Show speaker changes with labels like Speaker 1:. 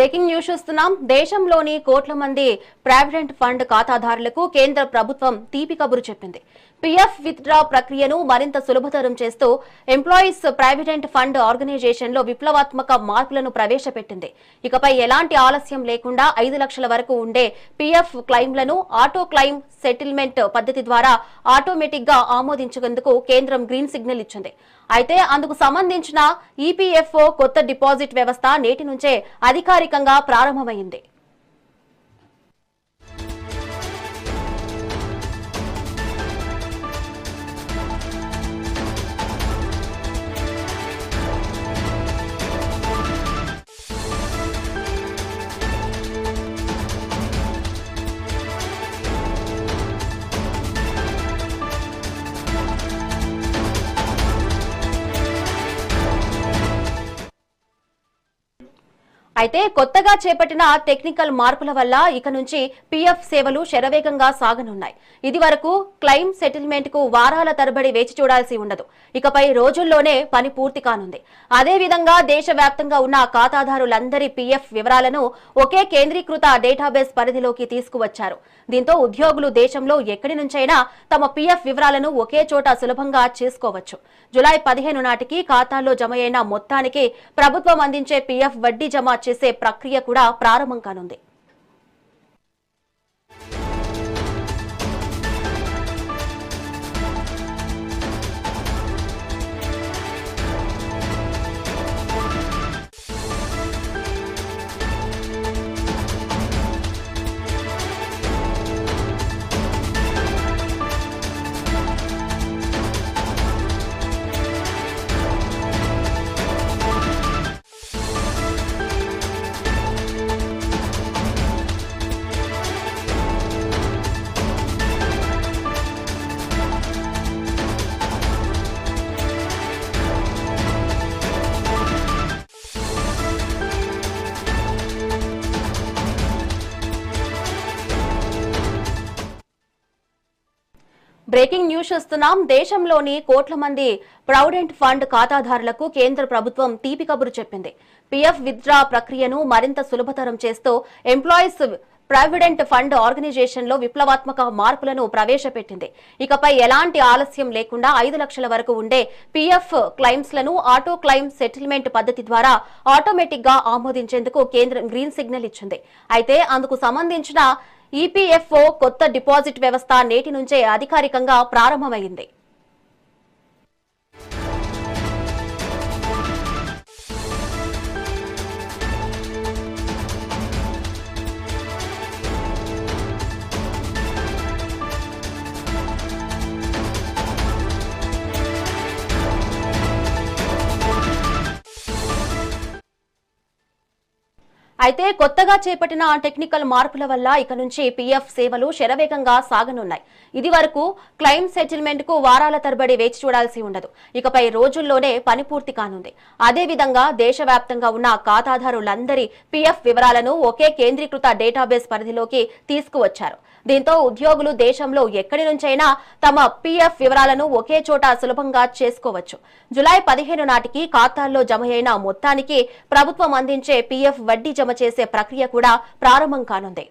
Speaker 1: Breaking news చూస్తున్నాం. దేశంలోని కోట్ల మంది ప్రావిడెంట్ ఫండ్ ఖాతాదారులకు కేంద్ర ప్రభుత్వం తీపి కబురు చెప్పింది. పీఎఫ్ విత్డ్రా ప్రక్రియను మరింత సులభతరం చేస్తూ ఎంప్లాయీస్ ప్రావిడెంట్ ఫండ్ ఆర్గనైజేషన్ లో విప్లవాత్మక మార్పులను ప్రవేశపెట్టింది. ఇకపై ఎలాంటి ఆలస్యం లేకుండా 5 లక్షల వరకు ఉండే పీఎఫ్ క్లెయిమ్లను ఆటో క్లెయిమ్ సెటిల్మెంట్ పద్ధతి ద్వారా ఆటోమేటిక్ గా ఆమోదించేందుకు కేంద్రం గ్రీన్ సిగ్నల్ ఇచ్చింది. అయితే అందుకు సంబంధించిన ఈపీఎఫ్ఓ కొత్త డిపాజిట్ వ్యవస్థ నేటి నుంచే అధికారికంగా ప్రారంభమైంది. అయితే కొత్తగా చేపట్టిన టెక్నికల్ మార్పుల వల్ల ఇక నుంచి పీఎఫ్ సేవలు శరవేగంగా సాగనున్నాయి. ఇది వరకు క్లెయిమ్ సెటిల్మెంట్ కు వారాల తరబడి వేచి చూడాల్సి ఉండదు. ఇకపై రోజుల్లోనే పని పూర్తి కానుంది. అదేవిధంగా దేశవ్యాప్తంగా ఉన్న ఖాతాదారులందరి పీఎఫ్ వివరాలను ఒకే కేంద్రీకృత డేటాబేస్ పరిధిలోకి తీసుకువచ్చారు. దీంతో ఉద్యోగులు దేశంలో ఎక్కడి నుంచైనా తమ పీఎఫ్ వివరాలను ఒకే చోట సులభంగా చేసుకోవచ్చు. జులై 15 నాటికి ఖాతాల్లో జమయైన మొత్తానికి ప్రభుత్వం అందించే పీఎఫ్ వడ్డీ జమ చేసే ప్రక్రియ కూడా ప్రారంభం కానుంది. బ్రేకింగ్ న్యూస్ చూస్తున్నాం. దేశంలోని కోట్ల మంది ప్రావిడెంట్ ఫండ్ ఖాతాదారులకు కేంద్ర ప్రభుత్వం తీపి కబురు చెప్పింది. పీఎఫ్ విత్డ్రా ప్రక్రియను మరింత సులభతరం చేస్తూ ఎంప్లాయీస్ ప్రావిడెంట్ ఫండ్ ఆర్గనైజేషన్ లో విప్లవాత్మక మార్పులను ప్రవేశపెట్టింది. ఇకపై ఎలాంటి ఆలస్యం లేకుండా 5 లక్షల వరకు ఉండే పీఎఫ్ క్లెయిమ్స్ లను ఆటో క్లెయిమ్ సెటిల్మెంట్ పద్ధతి ద్వారా ఆటోమేటిక్ గా ఆమోదించేందుకు కేంద్రం గ్రీన్ సిగ్నల్ ఇచ్చింది. అయితే అందుకు సంబంధించిన ఈపీఎఫ్ఓ కొత్త డిపాజిట్ వ్యవస్థ నేటి నుంచే అధికారికంగా ప్రారంభమైంది. అయితే కొత్తగా చేపట్టిన టెక్నికల్ మార్పుల వల్ల ఇక నుంచి పీఎఫ్ సేవలు శరవేగంగా సాగనున్నాయి. ఇది వరకు క్లెయిమ్ సెటిల్మెంట్ కు వారాల తరబడి వేచి చూడాల్సి ఉండదు. ఇకపై రోజుల్లోనే పని పూర్తి కానుంది. అదేవిధంగా దేశవ్యాప్తంగా ఉన్న ఖాతాదారులందరి పీఎఫ్ వివరాలను ఒకే కేంద్రీకృత డేటాబేస్ పరిధిలోకి తీసుకువచ్చారు. దీంతో ఉద్యోగులు దేశంలో ఎక్కడి నుంచైనా తమ పీఎఫ్ వివరాలను ఒకే చోట సులభంగా చేసుకోవచ్చు. జులై 15 నాటికి ఖాతాల్లో జమయైన మొత్తానికి ప్రభుత్వం అందించే పీఎఫ్ వడ్డీ జమ చేసే ప్రక్రియ కూడా ప్రారంభం కానుంది.